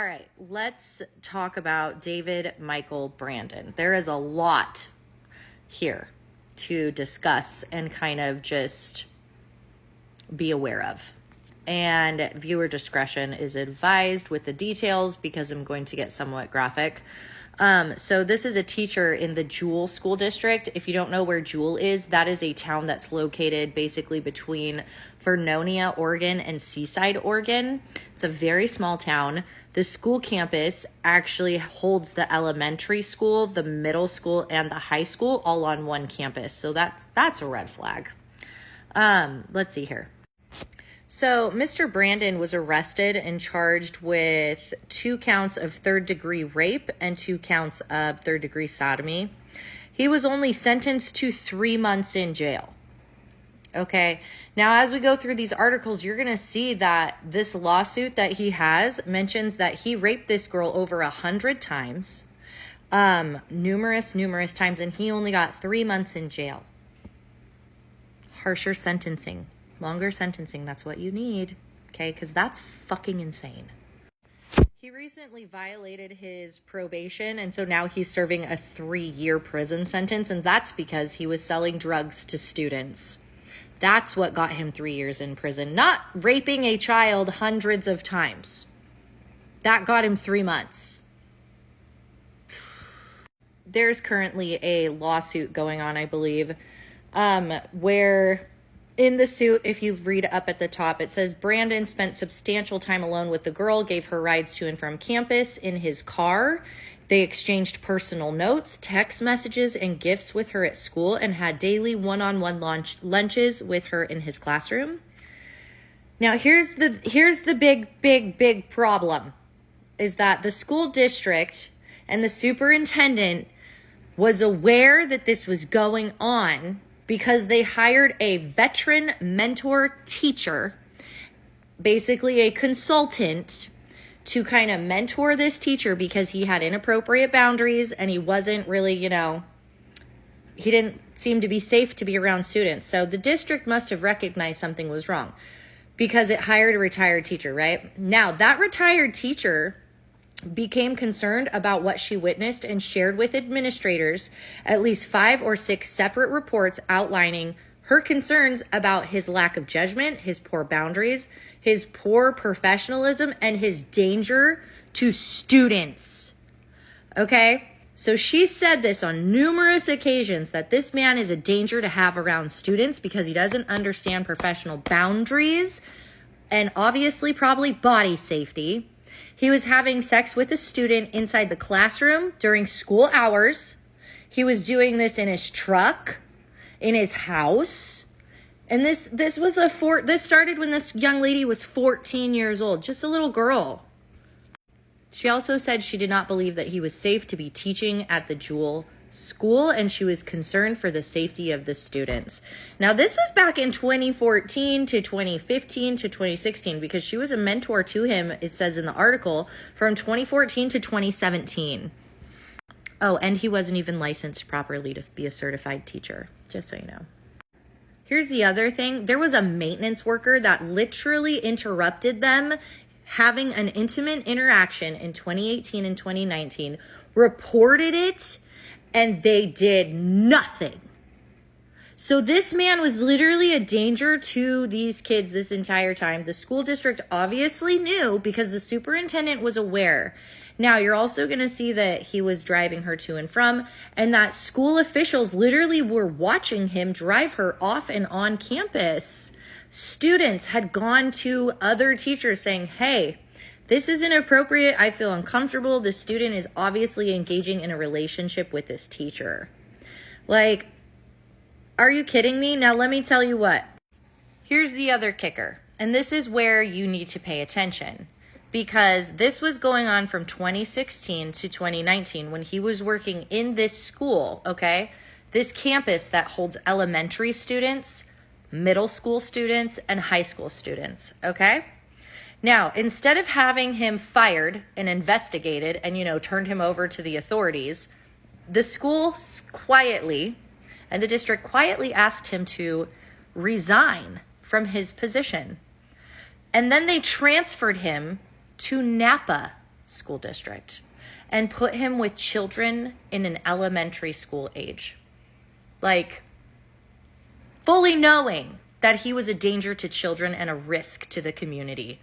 All right, let's talk about David Michael Brandon. There is a lot here to discuss and kind of just be aware of. And viewer discretion is advised with the details because I'm going to get somewhat graphic. So this is a teacher in the Jewell school district. If you don't know where Jewell is, that is a town that's located basically between Vernonia, Oregon and Seaside, Oregon. It's a very small town. The school campus actually holds the elementary school, the middle school, and the high school all on one campus. So that's a red flag. Let's see here. So Mr. Brandon was arrested and charged with 2 counts of third-degree rape and 2 counts of third-degree sodomy. He was only sentenced to 3 months in jail. Okay, now as we go through these articles, you're going to see that this lawsuit that he has mentions that he raped this girl over 100 times, numerous times, and he only got 3 months in jail. Harsher sentencing, longer sentencing, that's what you need, okay, because that's fucking insane. He recently violated his probation, and so now he's serving a 3-year prison sentence, and that's because he was selling drugs to students. That's what got him 3 years in prison, not raping a child hundreds of times. That got him 3 months. There's currently a lawsuit going on, I believe, where in the suit, if you read up at the top, it says Brandon spent substantial time alone with the girl, gave her rides to and from campus in his car. They exchanged personal notes, text messages, and gifts with her at school and had daily one-on-one lunches with her in his classroom. Now, here's the big problem, is that the school district and the superintendent was aware that this was going on because they hired a veteran mentor teacher, basically a consultant, to kind of mentor this teacher because he had inappropriate boundaries and he wasn't really, he didn't seem to be safe to be around students. So the district must have recognized something was wrong because it hired a retired teacher, right? Now, that retired teacher became concerned about what she witnessed and shared with administrators at least 5 or 6 separate reports outlining her concerns about his lack of judgment, his poor boundaries, his poor professionalism, and his danger to students. Okay? So she said this on numerous occasions, that this man is a danger to have around students because he doesn't understand professional boundaries and obviously probably body safety. He was having sex with a student inside the classroom during school hours. He was doing this in his truck, in his house. And this started when this young lady was 14 years old, just a little girl. She also said she did not believe that he was safe to be teaching at the Jewell school, and she was concerned for the safety of the students. Now, this was back in 2014 to 2015 to 2016 because she was a mentor to him, it says in the article, from 2014 to 2017. Oh, and he wasn't even licensed properly to be a certified teacher, just so you know. Here's the other thing. There was a maintenance worker that literally interrupted them having an intimate interaction in 2018 and 2019, reported it, and they did nothing. So this man was literally a danger to these kids this entire time. The school district obviously knew because the superintendent was aware. Now, you're also going to see that he was driving her to and from, and that school officials literally were watching him drive her off and on campus. Students had gone to other teachers saying, hey, this is inappropriate. I feel uncomfortable. This student is obviously engaging in a relationship with this teacher. Like, are you kidding me? Now, let me tell you what. Here's the other kicker, and this is where you need to pay attention. Because this was going on from 2016 to 2019 when he was working in this school, okay? This campus that holds elementary students, middle school students, and high school students, okay? Now, instead of having him fired and investigated and, turned him over to the authorities, the school quietly and the district quietly asked him to resign from his position. And then they transferred him to Napa school district and put him with children in an elementary school age. Like, fully knowing that he was a danger to children and a risk to the community.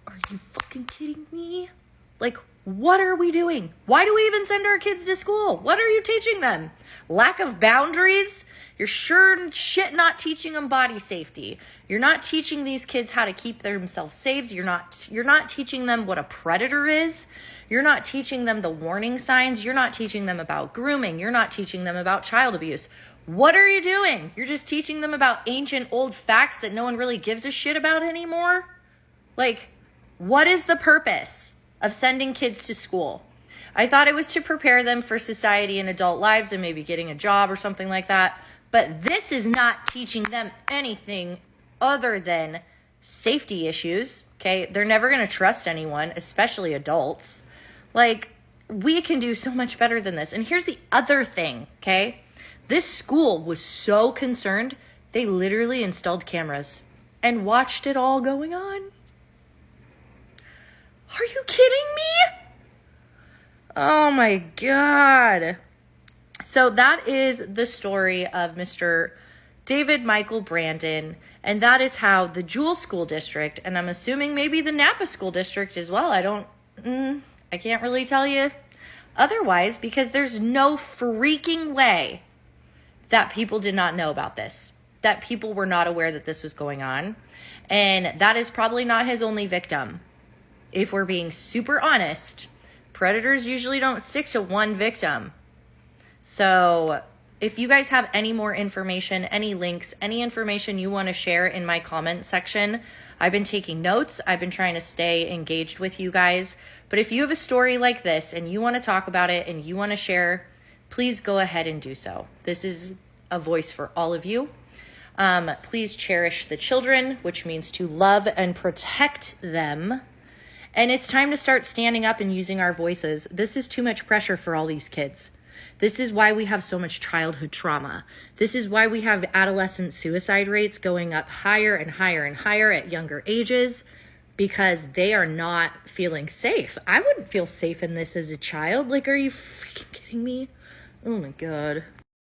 Are you fucking kidding me? Like, what are we doing? Why do we even send our kids to school? What are you teaching them? Lack of boundaries? You're sure shit not teaching them body safety. You're not teaching these kids how to keep themselves safe. You're not teaching them what a predator is. You're not teaching them the warning signs. You're not teaching them about grooming. You're not teaching them about child abuse. What are you doing? You're just teaching them about ancient old facts that no one really gives a shit about anymore? Like, what is the purpose of sending kids to school? I thought it was to prepare them for society and adult lives and maybe getting a job or something like that. But this is not teaching them anything other than safety issues, okay? They're never going to trust anyone, especially adults. Like, we can do so much better than this. And here's the other thing, okay? This school was so concerned, they literally installed cameras and watched it all going on. Are you kidding me? Oh my God. So that is the story of Mr. David Michael Brandon, and that is how the Jewell School District, and I'm assuming maybe the Napa School District as well. I can't really tell you otherwise, because there's no freaking way that people did not know about this, that people were not aware that this was going on. And that is probably not his only victim. If we're being super honest, predators usually don't stick to one victim. So if you guys have any more information, any links, any information you want to share in my comment section, I've been taking notes. I've been trying to stay engaged with you guys. But if you have a story like this and you want to talk about it and you want to share, please go ahead and do so. This is a voice for all of you. Please cherish the children, which means to love and protect them. And it's time to start standing up and using our voices. This is too much pressure for all these kids. This is why we have so much childhood trauma. This is why we have adolescent suicide rates going up higher and higher and higher at younger ages, because they are not feeling safe. I wouldn't feel safe in this as a child. Like, are you freaking kidding me? Oh my God.